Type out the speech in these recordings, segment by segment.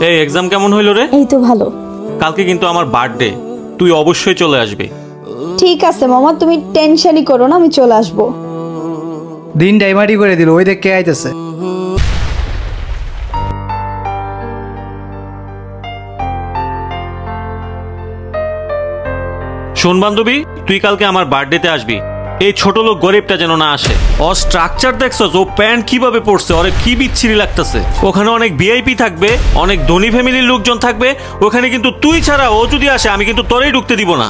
এই এক্সাম কেমন হইল রে? এই তো ভালো। কালকে কিন্তু আমার বার্থডে, তুই অবশ্যই চলে আসবি। ঠিক আছে মামা, তুমি টেনশনই করো না, আমি চলে আসবো। দিন ডাইমারি করে দিল, ওই দেখ কে আইতেছে। শোন বান্ধবী, তুই কালকে আমার বার্থডেতে আসবি। এই ছোট লোক গরিবটা যেন না আসে। ও স্ট্রাকচার দেখছস, ও প্যান্ট কিভাবে পড়ছে, ওরে কি বিচ্ছিরি লাগতেছে। ওখানে অনেক ভিআইপি থাকবে, অনেক ধনী ফ্যামিলির লোকজন থাকবে। ওখানে কিন্তু তুই ছাড়া ও যদি আসে, আমি কিন্তু তোরেই ঢুকতে দিব না।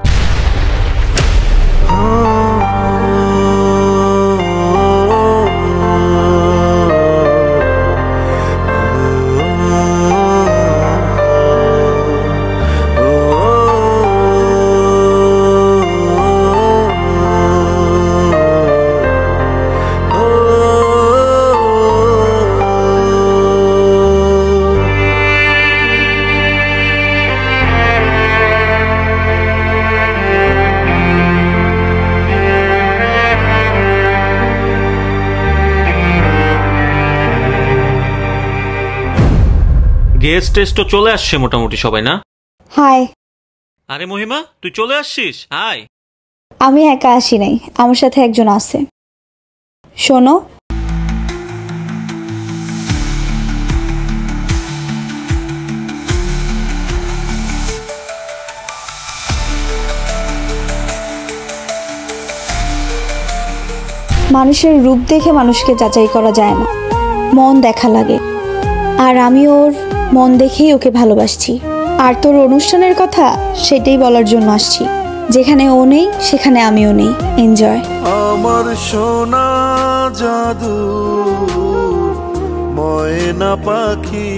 গেস্ট টেস্ট তো চলে আসছে মোটামুটি সবাই, না? হাই। আরে মহিমা, তুই চলে আসছিস? হাই। আমি একা আসি নাই, আমার সাথে একজন আছে। শোনো, মানুষের রূপ দেখে মানুষকে যাচাই করা যায় না, মন দেখা লাগে। আর আমি ওর মন দেখেই ওকে ভালোবাসছি। আর তোর অনুষ্ঠানের কথা সেটাই বলার জন্য আসছি। যেখানে ও নেই সেখানে আমিও নেই। এনজয়। আমার সোনা জাদু ময়না পাখি।